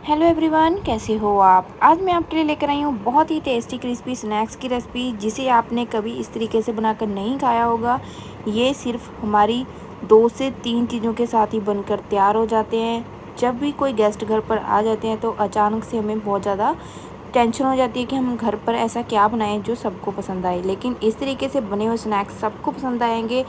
Hello everyone, कैसे हो आप। आज मैं आपके लिए लेकर आई हूँ बहुत ही टेस्टी क्रिस्पी स्नैक्स की रेसिपी, जिसे आपने कभी इस तरीके से बनाकर नहीं खाया होगा। ये सिर्फ हमारी 2 से 3 चीज़ों के साथ ही बनकर तैयार हो जाते हैं। जब भी कोई गेस्ट घर पर आ जाते हैं तो अचानक से हमें बहुत ज़्यादा टेंशन हो जाती है कि हम घर पर ऐसा क्या बनाएं जो सबको पसंद आए। लेकिन इस तरीके से बने हुए स्नैक्स सबको पसंद आएंगे।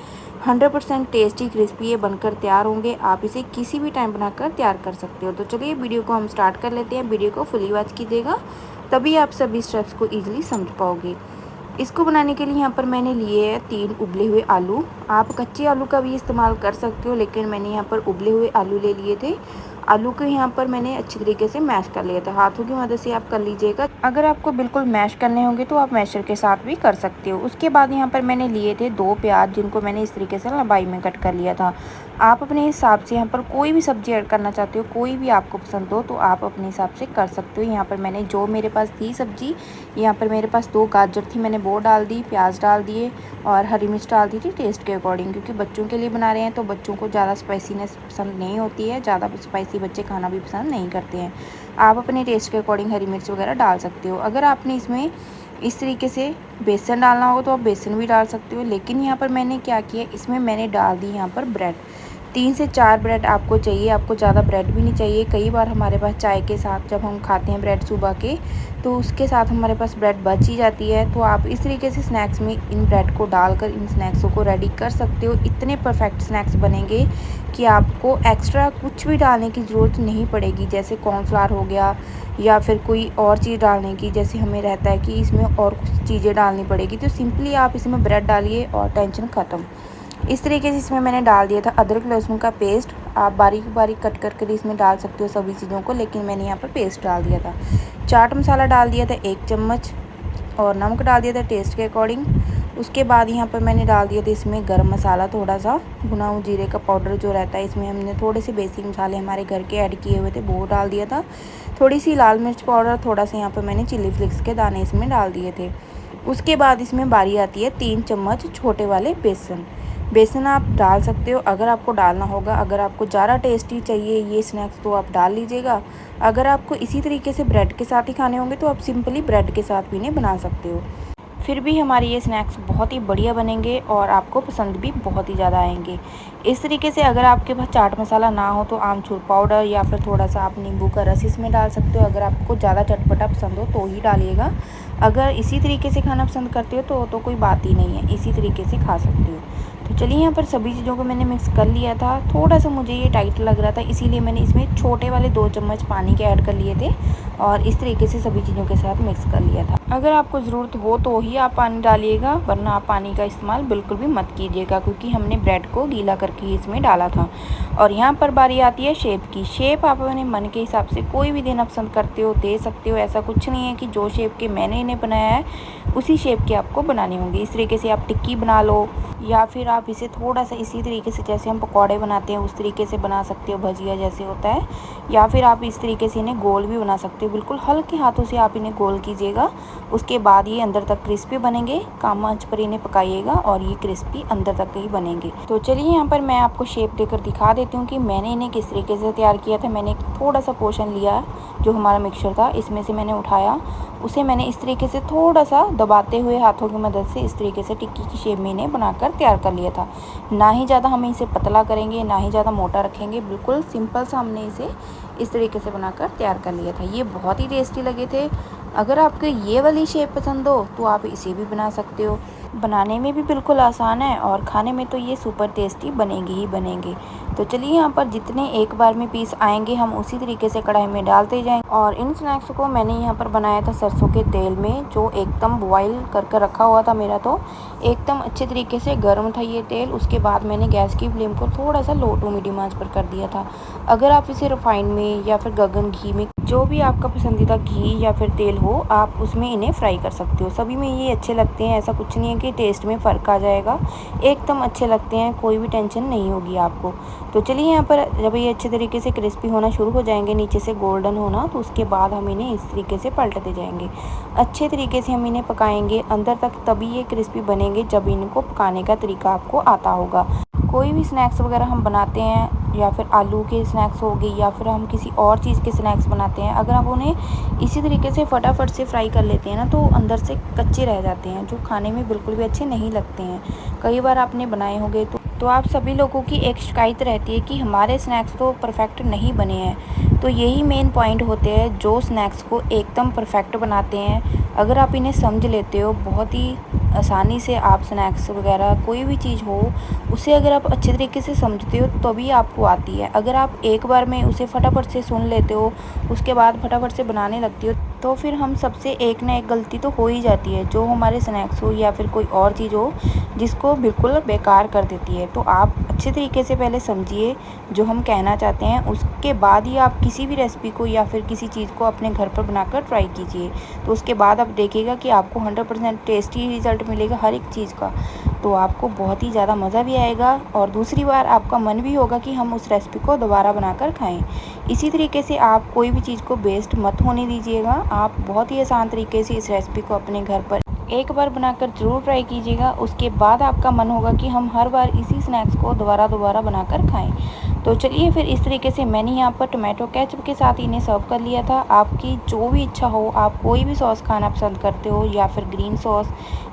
100% टेस्टी क्रिस्पी ये बनकर तैयार होंगे। आप इसे किसी भी टाइम बनाकर तैयार कर सकते हो। तो चलिए वीडियो को हम स्टार्ट कर लेते हैं। वीडियो को फुली वॉच कीजिएगा, तभी आप सभी स्टेप्स को ईजिली समझ पाओगे। इसको बनाने के लिए यहाँ पर मैंने लिए हैं 3 उबले हुए आलू। आप कच्चे आलू का भी इस्तेमाल कर सकते हो, लेकिन मैंने यहाँ पर उबले हुए आलू ले लिए थे। आलू को यहाँ पर मैंने अच्छी तरीके से मैश कर लिया था। हाथों की मदद से आप कर लीजिएगा। अगर आपको बिल्कुल मैश करने होंगे तो आप मैशर के साथ भी कर सकते हो। उसके बाद यहाँ पर मैंने लिए थे 2 प्याज, जिनको मैंने इस तरीके से लंबाई में कट कर लिया था। आप अपने हिसाब से यहाँ पर कोई भी सब्ज़ी ऐड करना चाहते हो, कोई भी आपको पसंद हो तो आप अपने हिसाब से कर सकते हो। यहाँ पर मैंने जो मेरे पास थी सब्ज़ी, यहाँ पर मेरे पास 2 गाजर थी, मैंने वो डाल दी, प्याज डाल दिए और हरी मिर्च डाल दी थी टेस्ट के अकॉर्डिंग, क्योंकि बच्चों के लिए बना रहे हैं तो बच्चों को ज़्यादा स्पाइसीनेस पसंद नहीं होती है। ज़्यादा स्पाइसी बच्चे खाना भी पसंद नहीं करते हैं। आप अपने टेस्ट के अकॉर्डिंग हरी मिर्च वगैरह डाल सकते हो। अगर आपने इसमें इस तरीके से बेसन डालना हो तो आप बेसन भी डाल सकते हो। लेकिन यहाँ पर मैंने क्या किया, इसमें मैंने डाल दी यहाँ पर ब्रेड। 3 से 4 ब्रेड आपको चाहिए, आपको ज़्यादा ब्रेड भी नहीं चाहिए। कई बार हमारे पास चाय के साथ जब हम खाते हैं ब्रेड सुबह के, तो उसके साथ हमारे पास ब्रेड बच ही जाती है। तो आप इस तरीके से स्नैक्स में इन ब्रेड को डालकर इन स्नैक्सों को रेडी कर सकते हो। इतने परफेक्ट स्नैक्स बनेंगे कि आपको एक्स्ट्रा कुछ भी डालने की ज़रूरत नहीं पड़ेगी। जैसे कॉर्नफ्लावर हो गया या फिर कोई और चीज़ डालने की, जैसे हमें रहता है कि इसमें और कुछ चीज़ें डालनी पड़ेगी, तो सिंपली आप इसमें ब्रेड डालिए और टेंशन ख़त्म। इस तरीके से इसमें मैंने डाल दिया था अदरक लहसुन का पेस्ट। आप बारीक बारीक कट करके इसमें डाल सकते हो सभी चीज़ों को, लेकिन मैंने यहाँ पर पेस्ट डाल दिया था। चाट मसाला डाल दिया था 1 चम्मच और नमक डाल दिया था टेस्ट के अकॉर्डिंग। उसके बाद यहाँ पर मैंने डाल दिया था इसमें गरम मसाला, थोड़ा सा भुना हुआ जीरे का पाउडर जो रहता है। इसमें हमने थोड़े से बेसिक मसाले हमारे घर के ऐड किए हुए थे, वो डाल दिया था। थोड़ी सी लाल मिर्च पाउडर, थोड़ा सा यहाँ पर मैंने चिली फ्लेक्स के दाने इसमें डाल दिए थे। उसके बाद इसमें बारी आती है 3 चम्मच छोटे वाले बेसन। बेसन आप डाल सकते हो अगर आपको डालना होगा। अगर आपको ज़्यादा टेस्टी चाहिए ये स्नैक्स तो आप डाल लीजिएगा। अगर आपको इसी तरीके से ब्रेड के साथ ही खाने होंगे तो आप सिंपली ब्रेड के साथ भी इन्हें बना सकते हो। फिर भी हमारे ये स्नैक्स बहुत ही बढ़िया बनेंगे और आपको पसंद भी बहुत ही ज़्यादा आएंगे। इस तरीके से अगर आपके पास चाट मसाला ना हो तो आमचूर पाउडर या फिर थोड़ा सा आप नींबू का रस इसमें डाल सकते हो। अगर आपको ज़्यादा चटपटा पसंद हो तो ही डालिएगा। अगर इसी तरीके से खाना पसंद करते हो तो कोई बात ही नहीं है, इसी तरीके से खा सकते हो। तो चलिए यहाँ पर सभी चीज़ों को मैंने मिक्स कर लिया था। थोड़ा सा मुझे ये टाइट लग रहा था, इसीलिए मैंने इसमें छोटे वाले 2 चम्मच पानी के ऐड कर लिए थे और इस तरीके से सभी चीज़ों के साथ मिक्स कर लिया था। अगर आपको ज़रूरत हो तो ही आप पानी डालिएगा, वरना आप पानी का इस्तेमाल बिल्कुल भी मत कीजिएगा, क्योंकि हमने ब्रेड को गीला करके ही इसमें डाला था। और यहाँ पर बारी आती है शेप की। शेप आप अपने मन के हिसाब से कोई भी देना पसंद करते हो दे सकते हो। ऐसा कुछ नहीं है कि जो शेप के मैंने इन्हें बनाया है उसी शेप के आपको बनाने होंगे। इस तरीके से आप टिक्की बना लो, या फिर आप इसे थोड़ा सा इसी तरीके से जैसे हम पकौड़े बनाते हैं उस तरीके से बना सकते हो, भजिया जैसे होता है। या फिर आप इस तरीके से इन्हें गोल भी बना सकते हो। बिल्कुल हल्के हाथों से आप इन्हें गोल कीजिएगा। उसके बाद ये अंदर तक क्रिस्पी बनेंगे। कम आंच पर इन्हें पकाइएगा और ये क्रिस्पी अंदर तक ही बनेंगे। तो चलिए यहाँ पर मैं आपको शेप देकर दिखा देती हूँ कि मैंने इन्हें किस तरीके से तैयार किया था। मैंने थोड़ा सा पोर्शन लिया जो हमारा मिक्सचर था, इसमें से मैंने उठाया, उसे मैंने इस तरीके से थोड़ा सा दबाते हुए हाथों की मदद से इस तरीके से टिक्की की शेप में इन्हें बनाकर तैयार कर लिया था। ना ही ज़्यादा हमें इसे पतला करेंगे, ना ही ज़्यादा मोटा रखेंगे। बिल्कुल सिंपल सा हमने इसे इस तरीके से बनाकर तैयार कर लिया था। ये बहुत ही टेस्टी लगे थे। अगर आपको ये वाली शेप पसंद हो तो आप इसे भी बना सकते हो। बनाने में भी बिल्कुल आसान है और खाने में तो ये सुपर टेस्टी बनेंगे ही बनेंगे। तो चलिए यहाँ पर जितने एक बार में पीस आएंगे हम उसी तरीके से कढ़ाई में डालते जाएंगे। और इन स्नैक्स को मैंने यहाँ पर बनाया था सरसों के तेल में, जो एकदम बॉईल कर रखा हुआ था। मेरा तो एकदम अच्छे तरीके से गर्म था ये तेल। उसके बाद मैंने गैस की फ्लेम को थोड़ा सा लो टू मीडियम आंच पर कर दिया था। अगर आप इसे रिफाइंड में या फिर गगन घी में, जो भी आपका पसंदीदा घी या फिर तेल हो, आप उसमें इन्हें फ्राई कर सकते हो। सभी में ये अच्छे लगते हैं, ऐसा कुछ नहीं है कि टेस्ट में फ़र्क आ जाएगा। एकदम अच्छे लगते हैं, कोई भी टेंशन नहीं होगी आपको। तो चलिए यहाँ पर जब ये अच्छे तरीके से क्रिस्पी होना शुरू हो जाएंगे, नीचे से गोल्डन होना, तो उसके बाद हम इन्हें इस तरीके से पलटते जाएंगे। अच्छे तरीके से हम इन्हें पकाएंगे अंदर तक, तभी ये क्रिस्पी बनेंगे जब इनको पकाने का तरीका आपको आता होगा। कोई भी स्नैक्स वगैरह हम बनाते हैं या फिर आलू के स्नैक्स हो गए या फिर हम किसी और चीज़ के स्नैक्स बनाते हैं, अगर आप उन्हें इसी तरीके से फटाफट से फ्राई कर लेते हैं ना, तो अंदर से कच्चे रह जाते हैं, जो खाने में बिल्कुल भी अच्छे नहीं लगते हैं। कई बार आपने बनाए होंगे तो आप सभी लोगों की एक शिकायत रहती है कि हमारे स्नैक्स तो परफेक्ट नहीं बने हैं। तो यही मेन पॉइंट होते हैं जो स्नैक्स को एकदम परफेक्ट बनाते हैं। अगर आप इन्हें समझ लेते हो, बहुत ही आसानी से आप स्नैक्स वगैरह कोई भी चीज़ हो, उसे अगर आप अच्छे तरीके से समझते हो तभी आपको आती है। अगर आप एक बार में उसे फटाफट से सुन लेते हो, उसके बाद फटाफट से बनाने लगती हो, तो फिर हम सबसे एक ना एक गलती तो हो ही जाती है, जो हमारे स्नैक्स हो या फिर कोई और चीज़ हो जिसको बिल्कुल बेकार कर देती है। तो आप अच्छे तरीके से पहले समझिए जो हम कहना चाहते हैं, उसके बाद ही आप किसी भी रेसिपी को या फिर किसी चीज़ को अपने घर पर बनाकर ट्राई कीजिए। तो उसके बाद आप देखिएगा कि आपको 100% टेस्टी रिज़ल्ट मिलेगा हर एक चीज़ का। तो आपको बहुत ही ज़्यादा मज़ा भी आएगा और दूसरी बार आपका मन भी होगा कि हम उस रेसिपी को दोबारा बनाकर खाएँ। इसी तरीके से आप कोई भी चीज़ को वेस्ट मत होने दीजिएगा। आप बहुत ही आसान तरीके से इस रेसिपी को अपने घर पर एक बार बनाकर ज़रूर ट्राई कीजिएगा। उसके बाद आपका मन होगा कि हम हर बार इसी स्नैक्स को दोबारा बनाकर खाएं। तो चलिए फिर इस तरीके से मैंने यहाँ पर टोमेटो केचप के साथ इन्हें सर्व कर लिया था। आपकी जो भी इच्छा हो, आप कोई भी सॉस खाना पसंद करते हो या फिर ग्रीन सॉस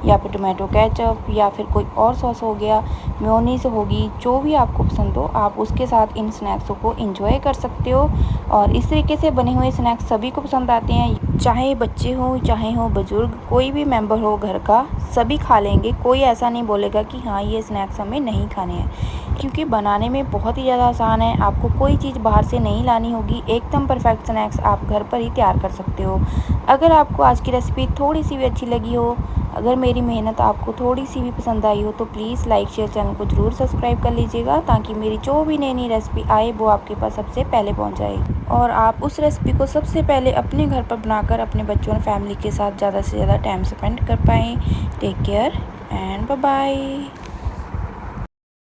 या फिर टोमेटो केचप या फिर कोई और सॉस हो गया, मेयोनीज़ होगी, जो भी आपको पसंद हो आप उसके साथ इन स्नैक्सों को एंजॉय कर सकते हो। और इस तरीके से बने हुए स्नैक्स सभी को पसंद आते हैं, चाहे बच्चे हों चाहे हो बुजुर्ग, कोई भी मेंबर हो घर का, सभी खा लेंगे। कोई ऐसा नहीं बोलेगा कि हाँ ये स्नैक्स हमें नहीं खाने हैं, क्योंकि बनाने में बहुत ही ज़्यादा आसान है। आपको कोई चीज़ बाहर से नहीं लानी होगी, एकदम परफेक्ट स्नैक्स आप घर पर ही तैयार कर सकते हो। अगर आपको आज की रेसिपी थोड़ी सी भी अच्छी लगी हो, अगर मेरी मेहनत आपको थोड़ी सी भी पसंद आई हो, तो प्लीज़ लाइक शेयर चैनल को ज़रूर सब्सक्राइब कर लीजिएगा, ताकि मेरी जो भी नई नई रेसिपी आए वो आपके पास सबसे पहले पहुंच जाए और आप उस रेसिपी को सबसे पहले अपने घर पर बनाकर अपने बच्चों और फैमिली के साथ ज़्यादा से ज़्यादा टाइम स्पेंड कर पाएँ। Take care and bye bye.